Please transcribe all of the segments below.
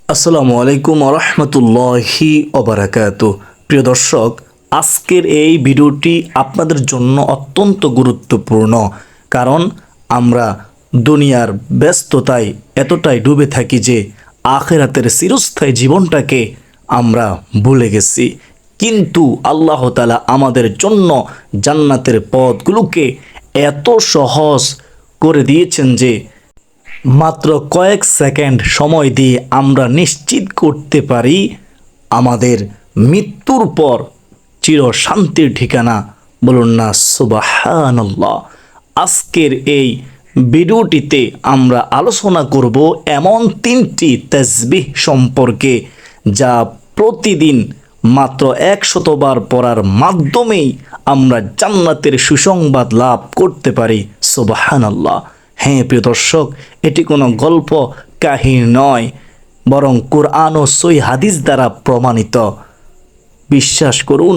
আসসালামু আলাইকুম রহমতুল্লাহি ওবারাকাতু। প্রিয় দর্শক, আজকের এই ভিডিওটি আপনাদের জন্য অত্যন্ত গুরুত্বপূর্ণ, কারণ আমরা দুনিয়ার ব্যস্ততায় এতটাই ডুবে থাকি যে আখিরাতের চিরস্থায়ী জীবনটাকে আমরা ভুলে গেছি। কিন্তু আল্লাহ তাআলা আমাদের জন্য জান্নাতের পথগুলোকে এত সহজ করে দিয়েছেন যে মাত্র কয়েক সেকেন্ড সময় দিয়ে আমরা নিশ্চিত করতে পারি আমাদের মৃত্যুর পর চির শান্তির ঠিকানা। বলুন না সুবহানাল্লাহ। আজকের এই ভিডিওটিতে আমরা আলোচনা করব এমন 3টি তাসবিহ সম্পর্কে, যা প্রতিদিন মাত্র 100 বার পড়ার মাধ্যমেই আমরা জান্নাতের সুসংবাদ লাভ করতে পারি। সুবহানাল্লাহ। হ্যাঁ প্রিয় দর্শক, এটি কোনো গল্প কাহিনী নয়, বরং কোরআন ও সহিহ হাদিস দ্বারা প্রমাণিত। বিশ্বাস করুন,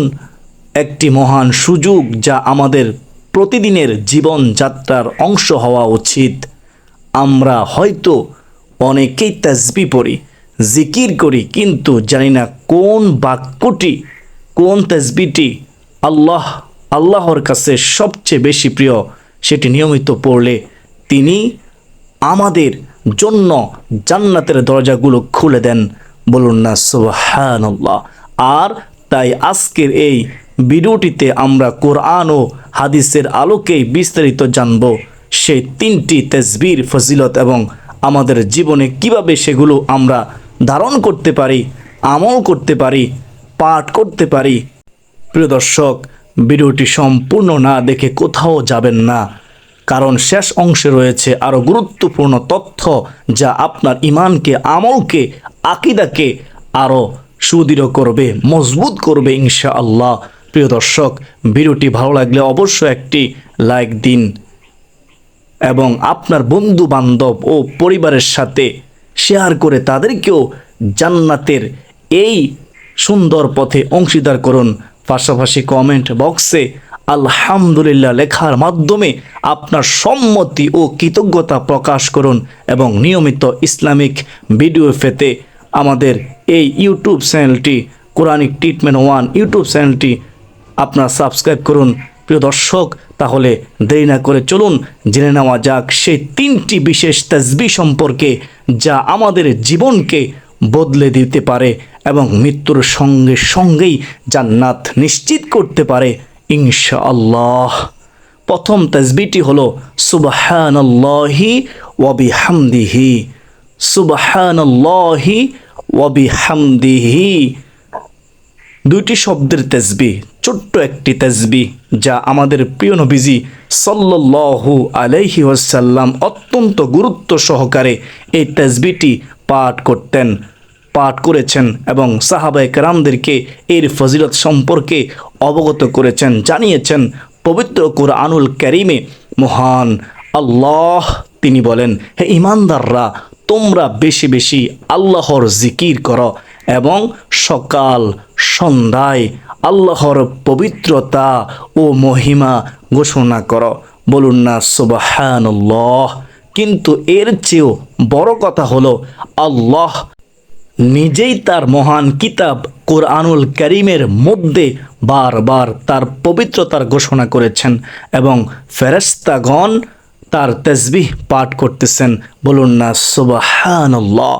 একটি মহান সুযোগ যা আমাদের প্রতিদিনের জীবনযাত্রার অংশ হওয়া উচিত। আমরা হয়তো অনেকেই তাসবিহ পড়ি, জিকির করি, কিন্তু জানি না কোন বাক্যটি, কোন তাসবিহটি আল্লাহর কাছে সবচেয়ে বেশি প্রিয়। সেটি নিয়মিত পড়লে তিনি আমাদের জন্য জান্নাতের দরজাগুলো খুলে দেন। বলুন না সুবহানাল্লাহ। আর তাই আজকের এই ভিডিওটিতে আমরা কোরআন ও হাদিসের আলোকেই বিস্তারিত জানব সেই 3টি তাসবিহর ফজিলত এবং আমাদের জীবনে কিভাবে সেগুলো আমরা ধারণ করতে পারি, আমল করতে পারি, পাঠ করতে পারি। প্রিয় দর্শক, ভিডিওটি সম্পূর্ণ না দেখে কোথাও যাবেন না, কারণ শেষ অংশে রয়েছে আরও গুরুত্বপূর্ণ তথ্য যা আপনার ঈমানকে, আমলকে, আকীদাকে আরও সুদৃঢ় করবে, মজবুত করবে ইনশাআল্লাহ। প্রিয় দর্শক, ভিডিওটি ভালো লাগলে অবশ্যই একটি লাইক দিন এবং আপনার বন্ধু বান্ধব ও পরিবারের সাথে শেয়ার করে তাদেরকেও জান্নাতের এই সুন্দর পথে অংশীদার করুন। পাশাপাশি কমেন্ট বক্সে আলহামদুলিল্লাহ লেখার মাধ্যমে আপনার সম্মতি ও কৃতজ্ঞতা প্রকাশ করুন এবং নিয়মিত ইসলামিক ভিডিও পেতে আমাদের এই ইউটিউব চ্যানেলটি, কোরআনিক ট্রিটমেন্ট 1 ইউটিউব চ্যানেলটি আপনারা সাবস্ক্রাইব করুন। প্রিয় দর্শক, তাহলে দেরি না করে চলুন জেনে নেওয়া যাক সেই 3টি বিশেষ তাসবিহ সম্পর্কে, যা আমাদের জীবনকে বদলে দিতে পারে এবং মৃত্যুর সঙ্গে সঙ্গেই জান্নাত নিশ্চিত করতে পারে ইনশাআল্লাহ। প্রথম তাসবিহটি হলো সুবহানাল্লাহি ওয়া বিহামদিহি। সুবহানাল্লাহি ওয়া বিহামদিহি 2টি শব্দের তাসবিহ, ছোট্ট একটি তাসবিহ যা আমাদের প্রিয় নবীজি সাল্লাল্লাহু আলাইহি ওয়াসাল্লাম অত্যন্ত গুরুত্ব সহকারে এই তাসবিহটি পাঠ করেছেন এবং সাহাবায়ে কেরামদেরকে এর ফজিলত সম্পর্কে অবগত করেছেন, জানিয়েছেন। পবিত্র কুরআনুল কারীমে মহান আল্লাহ তিনি বলেন, হে ঈমানদাররা, তোমরা বেশি বেশি আল্লাহর জিকির করো এবং সকাল সন্ধ্যায় আল্লাহর পবিত্রতা ও মহিমা ঘোষণা করো। বলুন না সুবহানাল্লাহ। কিন্তু এর চেয়েও বড় কথা হলো, আল্লাহ নিজেই তার মহান কিতাব কোরআনুল কারীমের মধ্যে বারবার তার পবিত্রতার ঘোষণা করেছেন এবং ফেরেশতাগণ তার তাসবিহ পাঠ করতেছেন। বলুন না সুবহানাল্লাহ।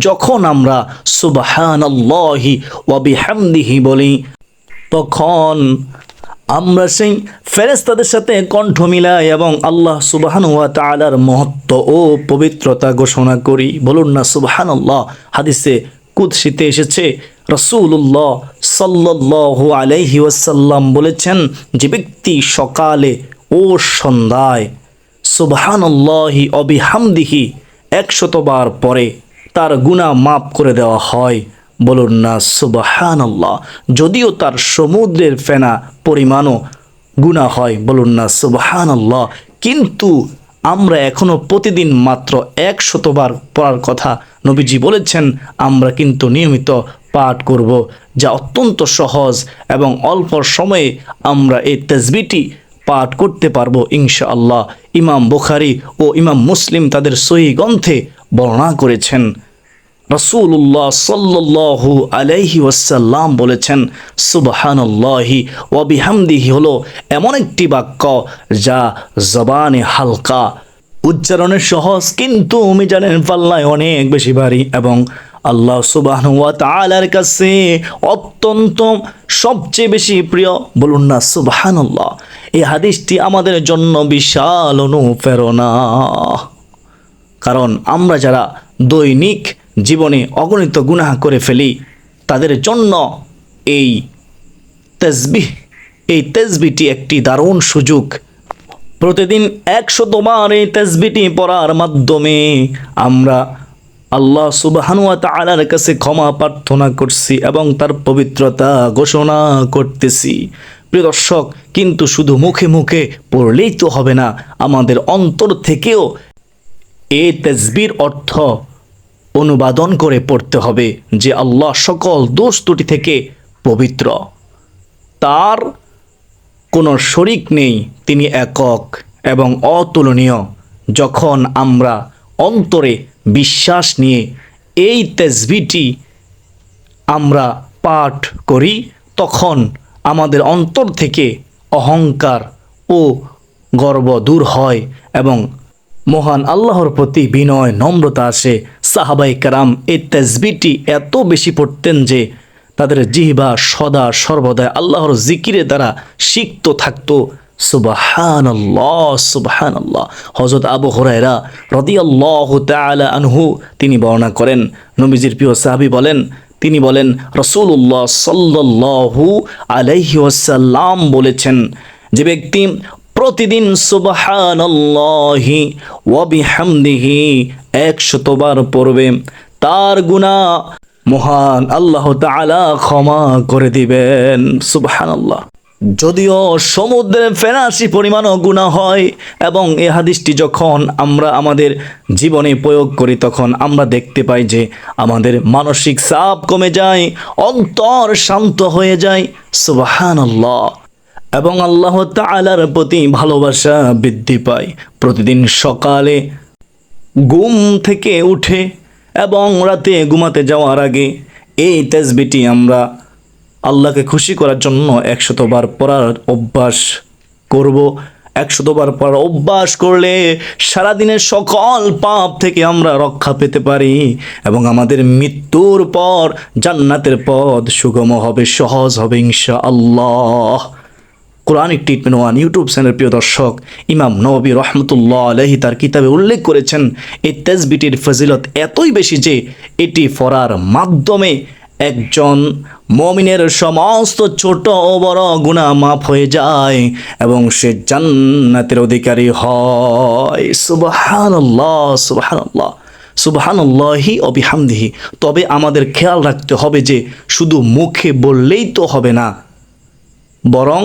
যখন আমরা সুবহানাল্লাহি ওয়া বিহামদিহি বলি, তখন আমরা সেই ফেরেশতাদের সাথে কণ্ঠ মিলাই এবং আল্লাহ সুবহানাহু ওয়া তাআলার মহত্ব ও পবিত্রতা ঘোষণা করি। বলুন না সুবহানাল্লাহ। হাদিসে কুদসিতে এসেছে, রাসূলুল্লাহ সাল্লাল্লাহু আলাইহি ওয়াসাল্লাম বলেছেন, যে ব্যক্তি সকালে ও সন্ধ্যায় সুবহানাল্লাহি ওয়া বিহামদিহি 100 বার পরে, তার গুনাহ মাফ করে দেওয়া হয়। বলুন না সুবহানাল্লাহ। যদিও তার সমুদ্রের ফেনা পরিমাণও গুনাহ হয়। বলুন না সুবহানাল্লাহ। কিন্তু আমরা এখনো প্রতিদিন মাত্র 100 বার পড়ার কথা নবীজি বলেছেন, আমরা কিন্তু নিয়মিত পাঠ করব, যা অত্যন্ত সহজ এবং অল্প সময়ে আমরা এই তাসবিহটি পাঠ করতে পারবো ইনশাআল্লাহ। ইমাম বুখারী ও ইমাম মুসলিম তাদের সহিহ গ্রন্থে বর্ণনা করেছেন। রাসূলুল্লাহ সাল্লাল্লাহু আলাইহি ওয়াসাল্লাম বলেছেন, সুবহানাল্লাহি ওয়া বিহামদিহি হলো এমন একটি বাক্য যা জবানে হালকা, উচ্চারণে সহজ, কিন্তু মিজানের পাল্লায় অনেক বেশি ভারী এবং আল্লাহ সুবহানাহু ওয়া তাআলার কাছে অত্যন্ত সবচেয়ে বেশি প্রিয়। বলুন না সুবহানাল্লাহ। এই হাদিসটি আমাদের জন্য বিশাল অনুপ্রেরণা, কারণ আমরা যারা দৈনিক জীবনে অগণিত গুনাহ করে ফেলি তাদের জন্য এই তাসবিহটি একটি দারুণ সুযোগ। প্রতিদিন 100 বার এই তাসবিহটি পড়ার মাধ্যমে আমরা আল্লাহ সুবহানাহু ওয়া তাআলার কাছে ক্ষমা প্রার্থনা করছি এবং তার পবিত্রতা ঘোষণা করতেছি। প্রিয় দর্শক, কিন্তু শুধু মুখে মুখে পড়লেই তো হবে না, আমাদের অন্তর থেকেও এই তাসবিহর অর্থ অনুবাদন করে পড়তে হবে যে আল্লাহ সকল দোষ ত্রুটি থেকে পবিত্র, তার কোনো শরিক নেই, তিনি একক এবং অতুলনীয়। যখন আমরা অন্তরে বিশ্বাস নিয়ে এই তাসবিহটি আমরা পাঠ করি তখন আমাদের অন্তর থেকে অহংকার ও গর্ব দূর হয় এবং মহান আল্লাহর প্রতি বিনয় নম্রতা আসে। সাহাবায়ে কেরাম এই তাসবিহটি এত বেশি পড়তেন যে তাদের জিহ্বা সদা সর্বদা আল্লাহর জিকিরে দ্বারা সিক্ত থাকতো। সুবহানাল্লাহ, সুবহানাল্লাহ। হযরত আবু হুরায়রা রাদিয়াল্লাহু তাআলা আনহু তিনি বর্ণনা করেন, নবীজির প্রিয় সাহাবী তিনি বলেন রাসূলুল্লাহ সাল্লাল্লাহু আলাইহি ওয়াসাল্লাম বলেছেন, যে ব্যক্তি প্রতিদিন সুবহানাল্লাহি ওয়া বিহামদিহি 100 বার পড়বে তার গুনাহ মহান আল্লাহ তাআলা ক্ষমা করে দিবেন। সুবহানাল্লাহ। যদিও সমুদ্রের ফেনাসি পরিমাণও গুনাহ হয় এবং এই হাদিসটি যখন আমরা আমাদের জীবনে প্রয়োগ করি তখন আমরা দেখতে পাই যে আমাদের মানসিক চাপ কমে যায়, অন্তর শান্ত হয়ে যায়। সুবহানাল্লাহ। এবং আল্লাহ তাআলার প্রতি ভালোবাসা বৃদ্ধি পায়। প্রতিদিন সকালে ঘুম থেকে উঠে এবং রাতে ঘুমাতে যাওয়ার আগে এই তাসবিহটি আমরা আল্লাহকে খুশি করার জন্য 100 বার পড়ার অভ্যাস করব। 100 বার পড়ার অভ্যাস করলে সারাদিনের সকল পাপ থেকে আমরা রক্ষা পেতে পারি এবং আমাদের মৃত্যুর পর জান্নাতের পথ সুগম হবে, সহজ হবে ইনশাআল্লাহ। Quranic treatment one YouTube channel প্রিয় দর্শক, ইমাম নববী রহমতুল্লাহ আলাইহি তার কিতাবে উল্লেখ করেছেন এই তাসবিহটির ফজিলত এতই বেশি যে এটি পড়ার মাধ্যমে একজন মুমিনের সমস্ত ছোট ও বড় গুনাহ মাফ হয়ে যায় এবং সে জান্নাতের অধিকারী হয়। সুবহানাল্লাহ, সুবহানাল্লাহ, সুবহানাল্লাহি ওয়া বিহামদিহি। তবে আমাদের খেয়াল রাখতে হবে যে শুধু মুখে বললেই তো হবে না, বরং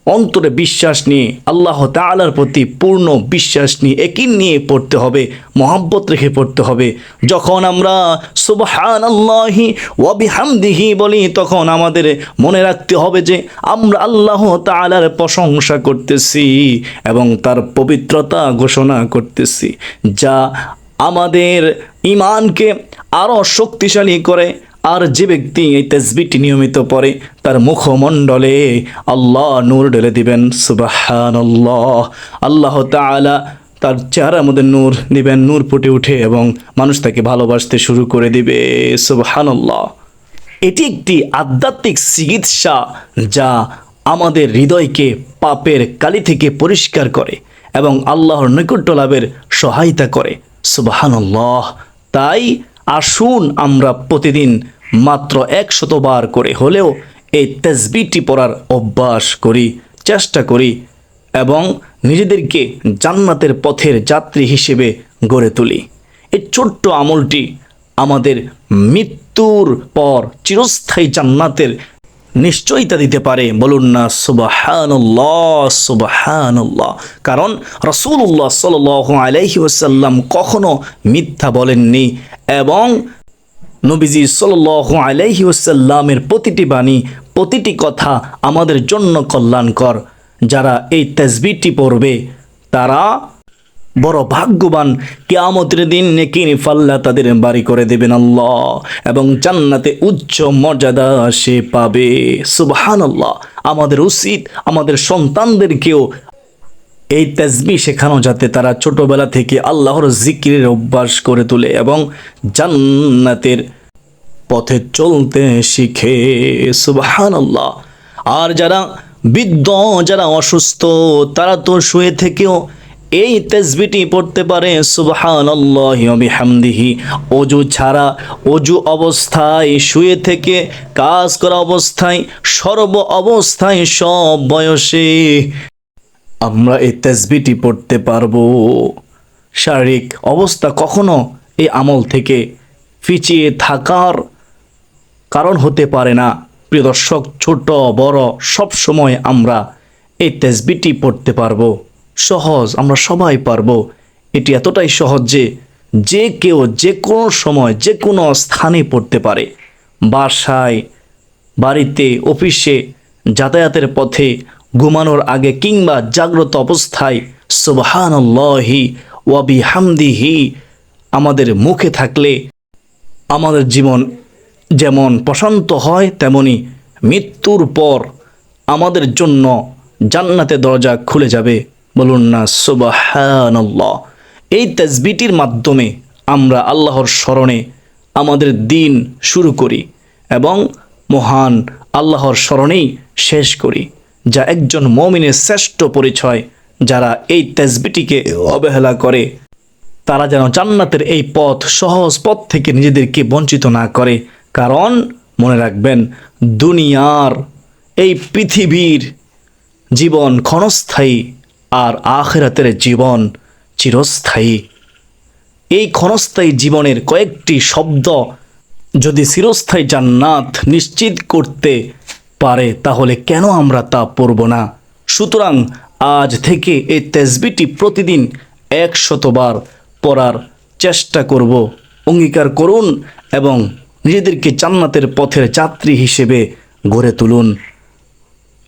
অন্তরে বিশ্বাস নিয়ে আল্লাহ তাআলার প্রতি পূর্ণ বিশ্বাস নিয়ে ইয়াকিন নিয়ে পড়তে হবে, মহব্বত রেখে পড়তে হবে। যখন আমরা সুবহানাল্লাহি ওয়া বিহামদিহি বলি তখন আমাদের মনে রাখতে হবে যে আমরা আল্লাহ তাআলার প্রশংসা করতেছি এবং তার পবিত্রতা ঘোষণা করতেছি, যা আমাদের ঈমানকে আরও শক্তিশালী করে। আর যে ব্যক্তি এই তাসবিহটি নিয়মিত পড়ে তার মুখমণ্ডলে আল্লাহ নূর ঢেলে দিবেন। সুবহানাল্লাহ। আল্লাহ তাআলা তার চেহারার মধ্যে নূর দিবেন, নূর ফুটে উঠে এবং মানুষ তাকে ভালোবাসতে শুরু করে দিবে। সুবহানাল্লাহ। এটি একটি আধ্যাত্মিক চিকিৎসা যা আমাদের হৃদয়কে পাপের কালি থেকে পরিষ্কার করে এবং আল্লাহর নৈকট্য লাভের সহায়তা করে। সুবহানাল্লাহ। তাই আসুন আমরা প্রতিদিন মাত্র 100 বার করে হলেও এই তাসবিহটি পড়ার অভ্যাস করি, চেষ্টা করি এবং নিজেদেরকে জান্নাতের পথের যাত্রী হিসেবে গড়ে তুলি। এই ছোট্ট আমলটি আমাদের মৃত্যুর পর চিরস্থায়ী জান্নাতের নিশ্চয়তা দিতে পারে। বলুন না সুবহানাল্লাহ, সুবহানাল্লাহ। কারণ রাসূলুল্লাহ সাল্লাল্লাহু আলাইহি ওয়াসাল্লাম কখনো মিথ্যা বলেননি এবং নবীজি সাল্লাল্লাহু আলাইহি ওয়াসাল্লামের প্রতিটি বাণী, প্রতিটি কথা আমাদের জন্য কল্যাণকর। যারা এই তাসবিহটি পড়বে তারা বড় ভাগ্যবান, কিয়ামতের দিন নেকির পাল্লা তাদের বাড়ি করে দেবেন আল্লাহ, এবং জান্নাতে উচ্চ মর্যাদা সে পাবে। সুবহানাল্লাহ। আমাদের উচিত আমাদের সন্তানদেরকেও এই তাসবিহ শেখানো, যাতে তারা ছোটবেলা থেকে আল্লাহর জিকিরের অভ্যাস করে তোলে এবং জান্নাতের পথে চলতে শিখে। সুবহানাল্লাহ। আর যারা বৃদ্ধ, যারা অসুস্থ, তারা তো শুয়ে থেকেও এই তাসবিহটি পড়তে পারে। সুবহানাল্লাহি ওয়া বিহামদিহি। ওযু ছাড়া, ওযু অবস্থায়, শুয়ে থেকে, কাজ করা অবস্থায়, সর্ব অবস্থায়, সব বয়সে আমরা এই তাসবিহটি পড়তে পারবো। শারীরিক অবস্থা কখনো এই আমল থেকে পিছিয়ে থাকার কারণ হতে পারে না। প্রিয় দর্শক, ছোট বড় সব সময় আমরা এই তাসবিহটি পড়তে পারবো। সহজ, আমরা সবাই পারবো। এটি এতটাই সহজ যে যে কেউ যে কোনো সময় যে কোনো স্থানে পড়তে পারে। বাসায়, বাড়িতে, অফিসে, যাতায়াতের পথে, ঘুমানোর আগে কিংবা জাগ্রত অবস্থায় সুবহানাল্লাহি ওয়া বিহামদিহি আমাদের মুখে থাকলে আমাদের জীবন যেমন প্রশান্ত হয়, তেমনি মৃত্যুর পর আমাদের জন্য জান্নাতের দরজা খুলে যাবে। বলুন না সুবহানাল্লাহ। এই তাসবিহটির মাধ্যমে আমরা আল্লাহর স্মরণে আমাদের দিন শুরু করি এবং মহান আল্লাহর স্মরণেই শেষ করি, যা একজন মুমিনের শ্রেষ্ঠ পরিচয়। যারা এই তাসবিহটিকে অবহেলা করে তারা যেন জান্নাতের এই পথ, সহজ পথ থেকে নিজেদেরকে বঞ্চিত না করে। কারণ মনে রাখবেন, দুনিয়ার এই পৃথিবীর জীবন ক্ষণস্থায়ী, আর আখিরাতের জীবন চিরস্থায়ী। এই ক্ষণস্থায়ী জীবনের কয়েকটি শব্দ যদি চিরস্থায়ী জান্নাত নিশ্চিত করতে পারে, তাহলে কেন আমরা তা পড়ব না? সুতরাং আজ থেকে এই তাসবিহটি প্রতিদিন 100 বার পড়ার চেষ্টা করব। অঙ্গীকার করুন এবং নিজেদেরকে জান্নাতের পথের যাত্রী হিসেবে গড়ে তুলুন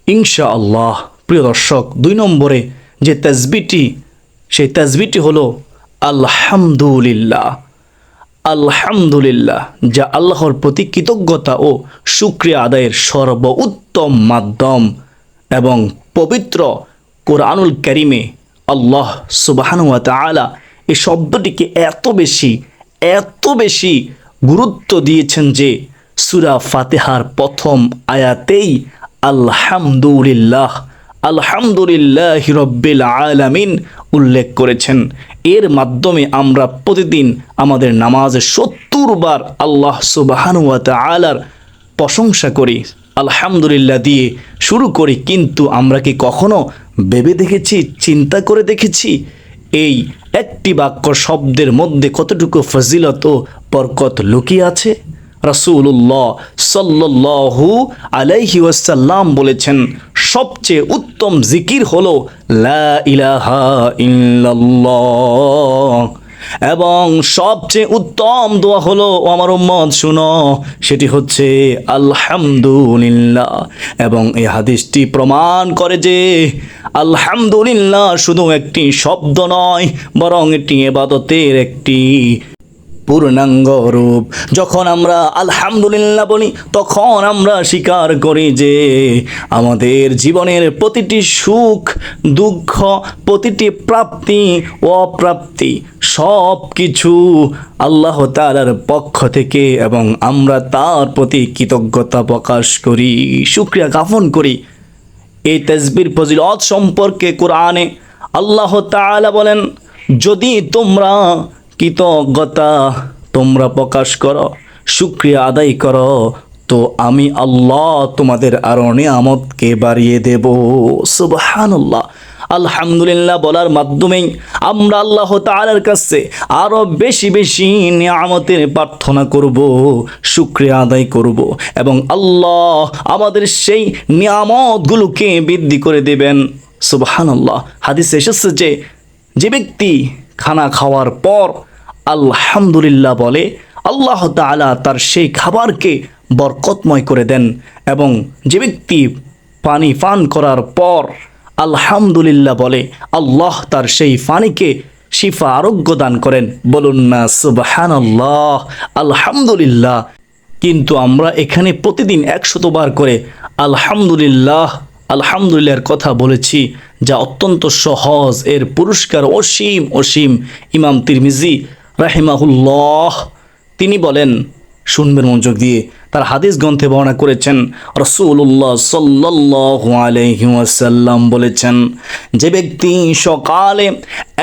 ইনশাআল্লাহ। প্রিয় দর্শক, 2 নম্বরে যে তাসবিহটি, সেই তাসবিহটি হলো আলহামদুলিল্লাহ। আলহামদুলিল্লাহ, যা আল্লাহর প্রতি কৃতজ্ঞতা ও শুকরিয়া আদায়ের সর্বোত্তম মাধ্যম। এবং পবিত্র কোরআনুল কারীমে আল্লাহ সুবহানাহু ওয়া তাআলা এই শব্দটিকে এত বেশি গুরুত্ব দিয়েছেন যে সূরা ফাতিহার প্রথম আয়াতেই আলহামদুলিল্লাহি রাব্বিল আলামিন উল্লেখ করেছেন। এর মাধ্যমে আমরা প্রতিদিন আমাদের নামাজে 70 বার আল্লাহ সুবহানাহু ওয়া তাআলার প্রশংসা করি, আলহামদুলিল্লাহ দিয়ে শুরু করি। কিন্তু আমরা কি কখনো ভেবে দেখেছি, চিন্তা করে দেখেছি, এই একটি বাক্য শব্দের মধ্যে কতটুকু ফজিলত ও বরকত লুকিয়ে আছে? রাসূলুল্লাহ সাল্লাল্লাহু আলাইহি ওয়াসাল্লাম বলেছেন, সবচেয়ে উত্তম জিকির হলো লা ইলাহা ইল্লাল্লাহ, এবং সবচেয়ে উত্তম দোয়া হলো, ও আমার উম্মত শুনো, সেটি হচ্ছে আলহামদুলিল্লাহ। এবং এই হাদিসটি প্রমাণ করে যে আলহামদুলিল্লাহ শুধু একটি শব্দ নয়, বরং এটি ইবাদতের একটি পূর্ণাঙ্গ রূপ। যখন আমরা আলহামদুলিল্লাহ বলি, তখন আমরা স্বীকার করি যে আমাদের জীবনের প্রতিটি সুখ দুঃখ, প্রতিটি প্রাপ্তি অপ্রাপ্তি সব কিছু আল্লাহ তাআলার পক্ষ থেকে, এবং আমরা তার প্রতি কৃতজ্ঞতা প্রকাশ করি, শুকরিয়া জ্ঞাপন করি। এই তাসবিহর ফজিলত সম্পর্কে কোরআনে আল্লাহ তাআলা বলেন, যদি তোমরা কৃতজ্ঞতা প্রকাশ করো, শুকরিয়া আদায় করো, তো আমি আল্লাহ তোমাদের আরো নিয়ামতকে বাড়িয়ে দেব। সুবহানাল্লাহ। আলহামদুলিল্লাহ বলার মাধ্যমেই আমরা আল্লাহ তাআলার কাছে আরো বেশি নিয়ামতের প্রার্থনা করব, শুকরিয়া আদায় করব, এবং আল্লাহ আমাদের সেই নিয়ামতগুলোকে বৃদ্ধি করে দেবেন। সুবহানাল্লাহ। হাদিসে এসেছে যে ব্যক্তি খানা খাওয়ার পর আলহামদুলিল্লাহ বলে, আল্লাহ তাআলা তার সেই খাবারকে বরকতময় করে দেন। এবং যে ব্যক্তি পানি পান করার পর আলহামদুলিল্লাহ বলে, আল্লাহ তার সেই পানিকে শিফা আরোগ্য দান করেন। বলুন না সুবহানাল্লাহ, আলহামদুলিল্লাহ। কিন্তু আমরা এখানে প্রতিদিন 100 বার করে আলহামদুলিল্লাহ আলহামদুলিল্লাহর কথা বলেছি, যা অত্যন্ত সহজ, এর পুরস্কার অসীম অসীম। ইমাম তিরমিজি রাহিমাহুল্লাহ তিনি বলেন, শুনবেন মনোযোগ দিয়ে, তার হাদিস গ্রন্থে বর্ণনা করেছেন, রাসূলুল্লাহ সাল্লাল্লাহু আলাইহি ওয়াসাল্লাম বলেছেন, যে ব্যক্তি সকালে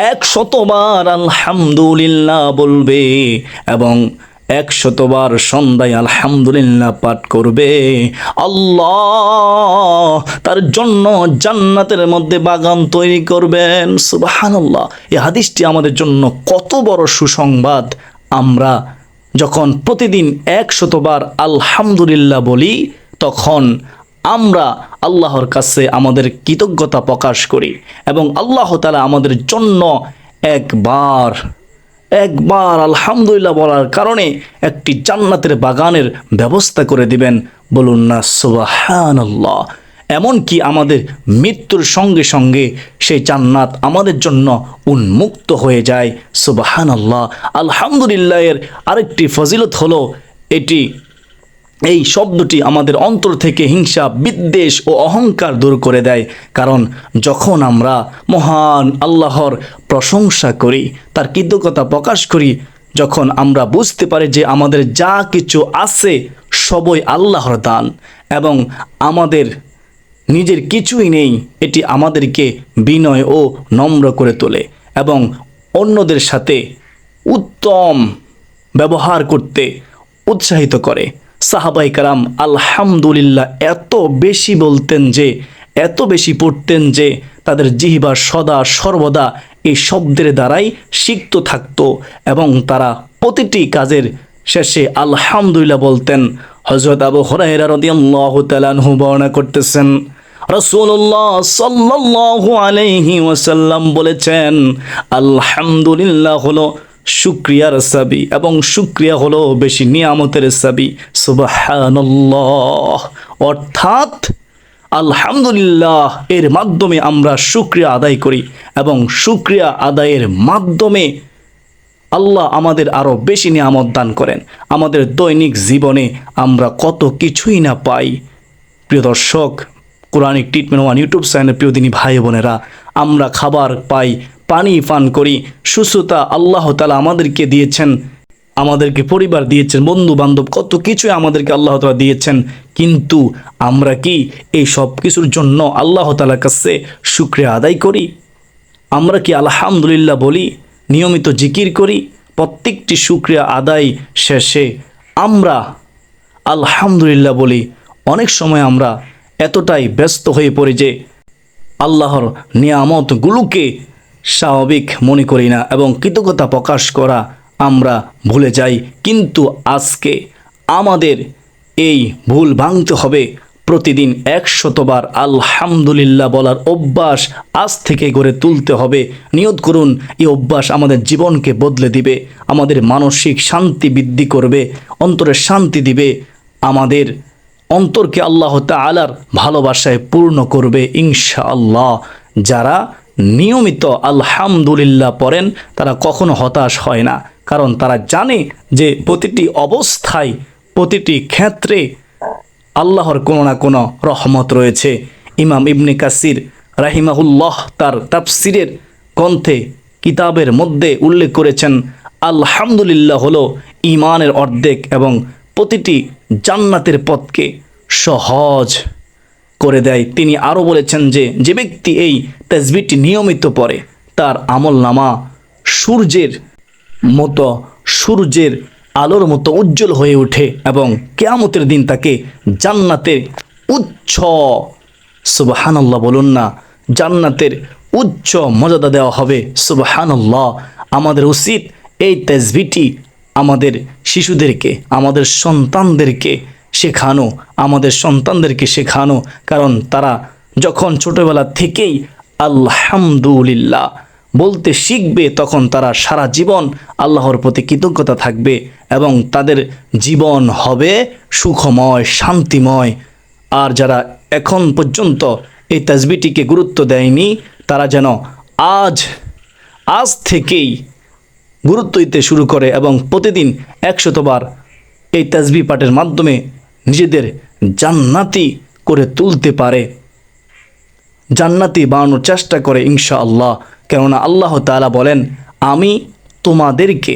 100 বার আলহামদুলিল্লাহ বলবে এবং 100 বার সন্ধ্যায় আলহামদুলিল্লাহ পাঠ করবে, আল্লাহ তার জন্য জান্নাতের মধ্যে বাগান তৈরি করবেন। সুবহানাল্লাহ। এই হাদিসটি আমাদের জন্য কত বড় সুসংবাদ। আমরা যখন প্রতিদিন 100 বার আলহামদুলিল্লাহ বলি, তখন আমরা আল্লাহর কাছে আমাদের কৃতজ্ঞতা প্রকাশ করি এবং আল্লাহ তাআলা আমাদের জন্য একবার আলহামদুলিল্লাহ বলার কারণে একটি জান্নাতের বাগানের ব্যবস্থা করে দিবেন। বলুন না সুবহানাল্লাহ। এমনকি আমাদের মৃত্যুর সঙ্গে সঙ্গে সেই জান্নাত আমাদের জন্য উন্মুক্ত হয়ে যায়। সুবহানাল্লাহ। আলহামদুলিল্লাহ এর আরেকটি ফজিলত হলো, এই শব্দটি আমাদের অন্তর থেকে হিংসা, বিদ্বেষ ও অহংকার দূর করে দেয়। কারণ যখন আমরা মহান আল্লাহর প্রশংসা করি, তার কৃতজ্ঞতা প্রকাশ করি, যখন আমরা বুঝতে পারি যে আমাদের যা কিছু আছে সবই আল্লাহর দান এবং আমাদের নিজের কিছুই নেই, এটি আমাদেরকে বিনয় ও নম্র করে তোলে এবং অন্যদের সাথে উত্তম ব্যবহার করতে উৎসাহিত করে। সাহাবায়ে কেরাম আলহামদুলিল্লাহ এত বেশি বলতেন যে, এত বেশি পড়তেন যে তাদের জিহ্বা সদা সর্বদা এই শব্দের দ্বারাই সিক্ত থাকতো এবং তারা প্রতিটি কাজের শেষে আলহামদুলিল্লাহ বলতেন। হযরত আবু হুরায়রা রাদিয়াল্লাহু তাআলা আনহু বর্ণনা করতেছেন, রাসূলুল্লাহ সাল্লাল্লাহু আলাইহি ওয়াসাল্লাম বলেছেন, আলহামদুলিল্লাহ হলো শুকরিয়ার চাবি এবং শুকরিয়া হলো বেশি নিয়ামতের চাবি। সুবহানাল্লাহ। অর্থাৎ আলহামদুলিল্লাহ এর মাধ্যমে আমরা শুকরিয়া আদায় করি এবং শুকরিয়া আদায়ের মাধ্যমে আল্লাহ আমাদের আরও বেশি নিয়ামত দান করেন। আমাদের দৈনিক জীবনে আমরা কত কিছুই না পাই। প্রিয় দর্শক, কোরআনিক ট্রিটমেন্ট ওয়ান ইউটিউব চ্যানেলের প্রিয় দিনী ভাই বোনেরা, আমরা খাবার পাই, পানি পান করি, সুস্থতা আল্লাহ তাআলা আমাদেরকে দিয়েছেন, আমাদেরকে পরিবার দিয়েছেন, বন্ধু বান্ধব, কত কিছুই আমাদেরকে আল্লাহ তাআলা দিয়েছেন। কিন্তু আমরা কি এই সব কিছুর জন্য আল্লাহ তাআলার কাছে শুকরিয়া আদায় করি? আমরা কি আলহামদুলিল্লাহ বলি? নিয়মিত জিকির করি? প্রত্যেকটি শুকরিয়া আদায় শেষে আমরা আলহামদুলিল্লাহ বলি। অনেক সময় আমরা এতটাই ব্যস্ত হয়ে পড়ি যে আল্লাহর নিয়ামতগুলোকে স্বাভাবিক মনে করি না এবং কৃতজ্ঞতা প্রকাশ করা আমরা ভুলে যাই। কিন্তু আজকে আমাদের এই ভুল ভাঙতে হবে। প্রতিদিন 100 বার আলহামদুলিল্লাহ বলার অভ্যাস আজ থেকে গড়ে তুলতে হবে। নিয়ত করুন, এই অভ্যাস আমাদের জীবনকে বদলে দিবে, আমাদের মানসিক শান্তি বৃদ্ধি করবে, অন্তরের শান্তি দিবে, আমাদের অন্তরকে আল্লাহ তাআলার ভালোবাসায় পূর্ণ করবে ইনশাআল্লাহ। যারা নিয়মিত আলহামদুলিল্লাহ পড়েন তারা কখনো হতাশ হয় না, কারণ তারা জানে যে প্রতিটি অবস্থায়, প্রতিটি ক্ষেত্রে আল্লাহর কোনো না কোনো রহমত রয়েছে। ইমাম ইবনে কাসির রাহিমাহুল্লাহ তার তাফসিরের গ্রন্থে কিতাবের মধ্যে উল্লেখ করেছেন, আলহামদুলিল্লাহ হলো ঈমানের অর্ধেক এবং প্রতিটি জান্নাতের পথকে সহজ করে দেয়। তিনি আরও বলেছেন যে, যে ব্যক্তি এই তাসবিহটি নিয়মিত পড়ে তার আমলনামা সূর্যের আলোর মতো উজ্জ্বল হয়ে ওঠে এবং কিয়ামতের দিন তাকে জান্নাতের উচ্চ, সুবহানাল্লাহ বলুন না, জান্নাতের উচ্চ মর্যাদা দেওয়া হবে। সুবহানাল্লাহ। আমাদের উচিত এই তাসবিহটি আমাদের শিশুদেরকে, আমাদের সন্তানদেরকে শেখানো, কারণ তারা যখন ছোটবেলা থেকেই আলহামদুলিল্লাহ বলতে শিখবে তখন তারা সারা জীবন আল্লাহর প্রতি কৃতজ্ঞতা থাকবে এবং তাদের জীবন হবে সুখময়, শান্তিময়। আর যারা এখন পর্যন্ত এই তাসবিহটিকে গুরুত্ব দেয়নি তারা যেন আজ আজ থেকেই গুরুত্ব দিতে শুরু করে এবং প্রতিদিন 100 বার এই তাসবিহ পাঠের মাধ্যমে নিজেদের জান্নাতি করে তুলতে পারে, জান্নাতি বানানোর চেষ্টা করে ইনশাআল্লাহ। কেননা আল্লাহ তাআলা বলেন, আমি তোমাদেরকে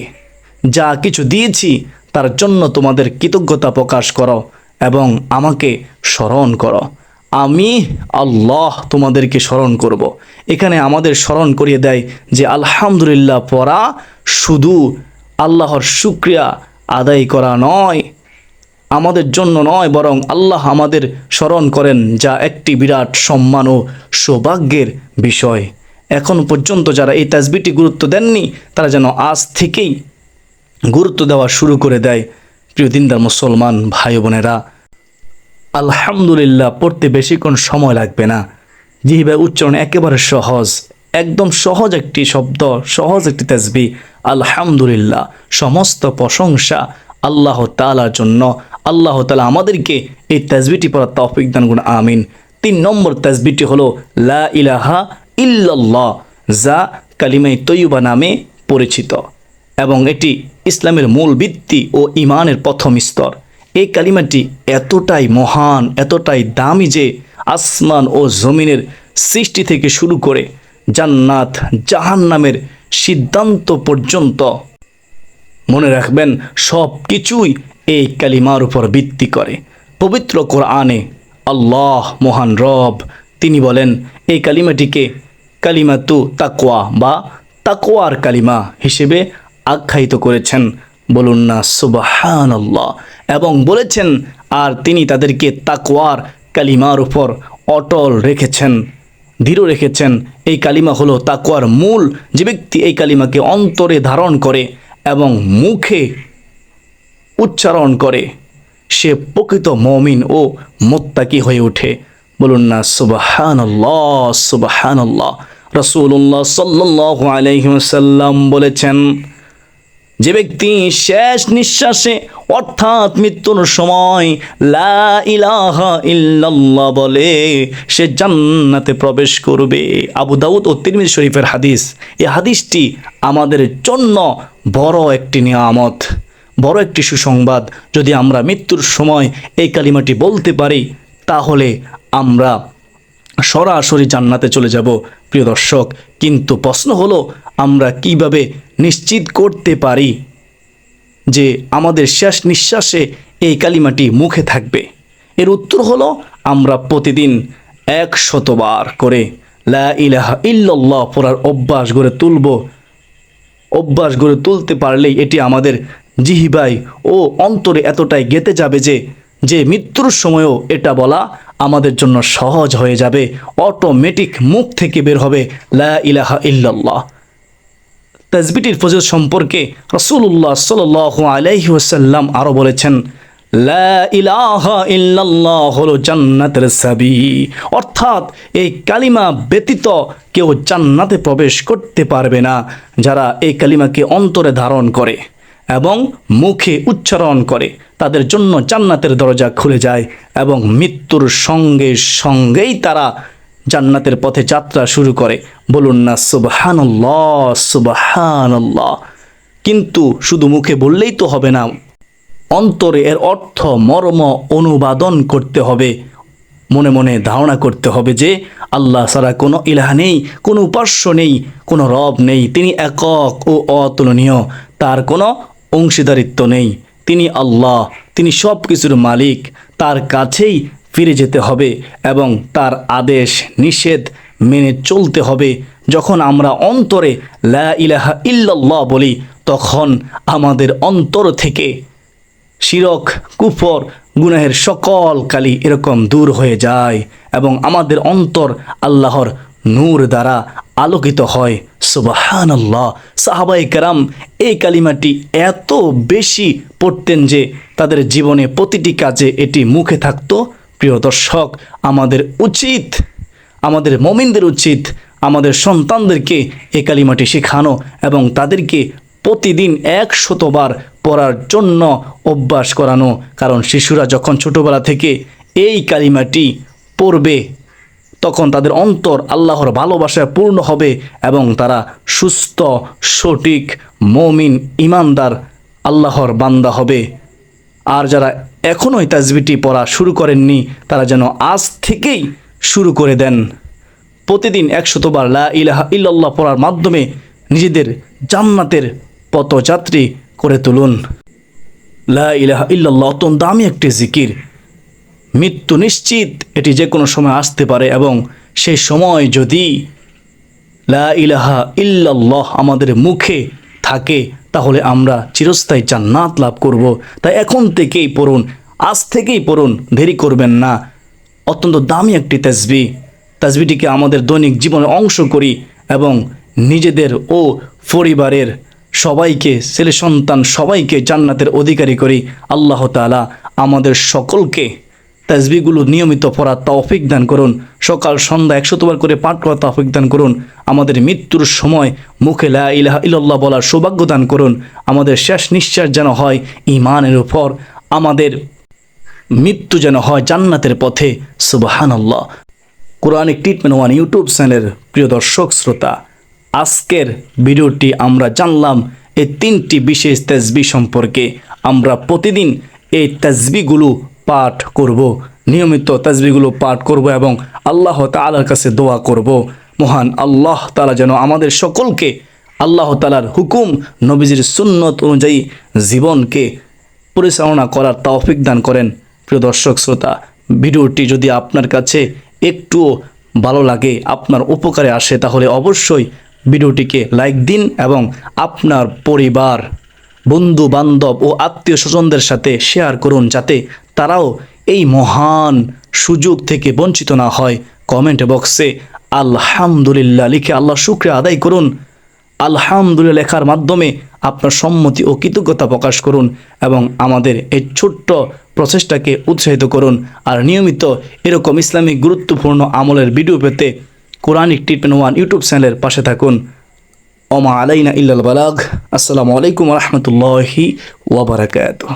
যা কিছু দিয়েছি তার জন্য তোমাদের কৃতজ্ঞতা প্রকাশ করো এবং আমাকে স্মরণ করো, আমি আল্লাহ তোমাদেরকে স্মরণ করব। এখানে আমাদের স্মরণ করিয়ে দেয় যে আলহামদুলিল্লাহ পড়া শুধু আল্লাহর শুকরিয়া আদায় করা নয়, আমাদের জন্য নয়, বরং আল্লাহ আমাদের স্মরণ করেন, যা একটি বিরাট সম্মান ও সৌভাগ্যের বিষয়। এখন পর্যন্ত যারা এই তাসবিহটি গুরুত্ব দেননি তারা যেন আজ থেকেই গুরুত্ব দেওয়া শুরু করে দেয়। প্রিয় দিনদার মুসলমান ভাই বোনেরা, আলহামদুলিল্লাহ পড়তে বেশিক্ষণ সময় লাগবে না, জিহ্বার উচ্চারণ একেবারে সহজ, একদম সহজ একটি শব্দ, সহজ একটি তাসবিহ আলহামদুলিল্লাহ। সমস্ত প্রশংসা আল্লাহ তাআলার জন্য। আল্লাহ তাআলা আমাদেরকে এই তাসবিহটি পড়ার তৌফিক দান করুন, আমিন। 3 নম্বর তাসবিহটি হলো লা ইলাহা ইল্লাল্লাহ, যা কালিমায়ে তয়্যিবা নামে পরিচিত এবং এটি ইসলামের মূল ভিত্তি ও ঈমানের প্রথম স্তর। এই কালিমাটি এতটাই মহান, এতটাই দামি যে আসমান ও জমিনের সৃষ্টি থেকে শুরু করে জান্নাত জাহান্নামের সিদ্ধান্ত পর্যন্ত, মনে রাখবেন, সব কিছুই এই কালিমার উপর ভিত্তি করে। পবিত্র কোরআনে আল্লাহ মহান রব তিনি বলেন, এই কালিমাটিকে কালিমাতু তাকওয়া বা তাকওয়ার কালিমা হিসেবে আখ্যায়িত করেছেন। বলুন না সুবহানাল্লাহ। এবং বলেছেন, আর তিনি তাদেরকে তাকওয়ার কালিমার উপর অটল রেখেছেন, দৃঢ় রেখেছেন। এই কালিমা হলো তাকওয়ার মূল। যে ব্যক্তি এই কালিমাকে অন্তরে ধারণ করে এবং মুখে উচ্চারণ করে সে প্রকৃত মুমিন ও মুত্তাকি হয়ে ওঠে। বলুন না সুবহানাল্লাহ সুবহানাল্লাহ। রাসূলুল্লাহ সাল্লাল্লাহু আলাইহি ওয়াসাল্লাম বলেছেন, যে ব্যক্তি শেষ নিঃশ্বাসে অর্থাৎ মৃত্যুর সময় লা ইলাহা ইল্লাল্লাহ বলে সে জান্নাতে প্রবেশ করবে। আবু দাউদ ও তিরমিজি শরীফের হাদিস। এই হাদিসটি আমাদের জন্য বড় একটি নিয়ামত, বড় একটি সুসংবাদ। যদি আমরা মৃত্যুর সময় এই কালিমাটি বলতে পারি তাহলে আমরা সরাসরি জান্নাতে চলে যাব প্রিয় দর্শক। কিন্তু প্রশ্ন হলো, আমরা কিভাবে নিশ্চিত করতে পারি যে আমাদের শেষ নিঃশ্বাসে এই কালিমাটি মুখে থাকবে? এর উত্তর হলো, আমরা প্রতিদিন 100 বার করে লা ইলাহা ইল্লাল্লাহ পড়ার অভ্যাস গড়ে তুলব। অভ্যাস গড়ে তুলতে পারলেই এটি আমাদের জিহ্বায় ও অন্তরে এতটাই গেঁথে যাবে যে মৃত্যুর সময়ও এটা বলা আমাদের জন্য সহজ হয়ে যাবে। অটোমেটিক মুখ থেকে বের হবে লা ইলাহা ইল্লাল্লাহ। তাসবিহটির ফজিলত সম্পর্কে রাসূলুল্লাহ সাল্লাল্লাহু আলাইহি ওয়াসাল্লাম আরও বলেছেন, লা ইলাহা ইল্লাল্লাহ হলো জান্নাতের চাবি। অর্থাৎ এই কালিমা ব্যতীত কেউ জান্নাতে প্রবেশ করতে পারবে না। যারা এই কালিমাকে অন্তরে ধারণ করে এবং মুখে উচ্চারণ করে তাদের জন্য জান্নাতের দরজা খুলে যায় এবং মৃত্যুর সঙ্গে সঙ্গেই তারা জান্নাতের পথে যাত্রা শুরু করে। বলুন না সুবহানাল্লাহ সুবহানাল্লাহ। কিন্তু শুধু মুখে বললেই তো হবে না, অন্তরে এর অর্থ মর্ম অনুবাদন করতে হবে। মনে মনে ধারণা করতে হবে যে আল্লাহ ছাড়া কোনো ইলাহ নেই, কোনো উপাস্য নেই, কোনো রব নেই। তিনি একক ও অতুলনীয়, তার কোনো অংশীদারিত্ব নেই। তিনি আল্লাহ, তিনি সব কিছুর মালিক। তার কাছেই ফিরে যেতে হবে এবং তার আদেশ নিষেধ মেনে চলতে হবে। যখন আমরা অন্তরে লা ইলাহা ইল্লাল্লাহ বলি তখন আমাদের অন্তর থেকে শিরক, কুফর, গুনাহের সকল কালি এরকম দূর হয়ে যায় এবং আমাদের অন্তর আল্লাহর নূর দ্বারা আলোকিত হয়। সুবহানাল্লাহ। সাহাবায়ে কেরাম এই কালিমাটি এত বেশি পড়তেন যে তাদের জীবনে প্রতিটি কাজে এটি মুখে থাকতো। প্রিয় দর্শক, আমাদের উচিত, আমাদের মুমিনদের উচিত আমাদের সন্তানদেরকে এই কালিমাটি শেখানো এবং তাদেরকে প্রতিদিন 100 বার পড়ার জন্য অভ্যাস করানো। কারণ শিশুরা যখন ছোটোবেলা থেকে এই কালিমাটি পড়বে, তখন তাদের অন্তর আল্লাহর ভালোবাসায় পূর্ণ হবে এবং তারা সুস্থ, সঠিক, মুমিন, ঈমানদার আল্লাহর বান্দা হবে। আর যারা এখনও এই তাসবিহটি পড়া শুরু করেননি তারা যেন আজ থেকেই শুরু করে দেন। প্রতিদিন 100 বার লা ইলাহা ইল্লাল্লাহ পড়ার মাধ্যমে নিজেদের জান্নাতের পথযাত্রী করে তুলুন। লা ইলাহা ইল্লাল্লাহ অত্যন্ত দামি একটি জিকির। মৃত্যু নিশ্চিত, এটি যে কোনো সময় আসতে পারে এবং সেই সময় যদি লা ইলাহা ইল্লাল্লাহ আমাদের মুখে থাকে তাহলে আমরা চিরস্থায়ী জান্নাত লাভ করব। তাই এখন থেকেই পড়ুন, আজ থেকেই পড়ুন, দেরি করবেন না। অত্যন্ত দামি একটি তাসবিহ। তাসবিহটিকে আমাদের দৈনিক জীবনের অংশ করি এবং নিজেদের ও পরিবারের সবাইকে, ছেলে সন্তান সবাইকে জান্নাতের অধিকারী করি। আল্লাহ তাআলা আমাদের সকলকে তাসবিহগুলো নিয়মিত পড়ার তৌফিক দান করুন। সকাল সন্ধ্যা 100 বার করে পাঠ করার তৌফিক দান করুন। আমাদের মৃত্যুর সময় মুখে লা ইলাহা ইল্লাল্লাহ বলার সৌভাগ্য দান করুন। আমাদের শেষ নিঃশ্বাস যেন হয় ঈমানের উপর, আমাদের মৃত্যু যেন হয় জান্নাতের পথে। সুবহানাল্লাহ। কোরআনিক ট্রিটমেন্ট ওয়ান ইউটিউব চ্যানেলের প্রিয় দর্শক শ্রোতা, আজকের ভিডিওটি আমরা জানলাম এই 3টি বিশেষ তাসবিহ সম্পর্কে। আমরা প্রতিদিন এই তাসবিহগুলো পাঠ করব, নিয়মিত তাসবিহগুলো পাঠ করব এবং আল্লাহ তাআলার কাছে দোয়া করব। মহান আল্লাহ তাআলা যেন আমাদের সকলকে আল্লাহ তাআলার হুকুম, নবীজির সুন্নত অনুযায়ী জীবনকে পরিচালনা করার তৌফিক দান করেন। প্রিয় দর্শক শ্রোতা, ভিডিওটি যদি আপনার কাছে একটুও ভালো লাগে, আপনার উপকারে আসে, তাহলে অবশ্যই ভিডিওটিকে লাইক দিন এবং আপনার পরিবার, বন্ধু বান্ধব ও আত্মীয় স্বজনদের সাথে শেয়ার করুন যাতে তারাও এই মহান সুযোগ থেকে বঞ্চিত না হয়। কমেন্ট বক্সে আলহামদুলিল্লাহ লিখে আল্লাহ শুকরিয়া আদায় করুন। আলহামদুলিল্লাহ লেখার মাধ্যমে আপনার সম্মতি ও কৃতজ্ঞতা প্রকাশ করুন এবং আমাদের এই ছোট্ট প্রচেষ্টাকে উৎসাহিত করুন। আর নিয়মিত এরকম ইসলামিক গুরুত্বপূর্ণ আমলের ভিডিও পেতে কোরআনিক ট্রিটমেন্ট ওয়ান ইউটিউব চ্যানেলের পাশে থাকুন। ওমা আলাইনা ইল্লাল বালাগ। আসসালামু আলাইকুম ওয়া রাহমাতুল্লাহি ওয়া বারাকাতুহু।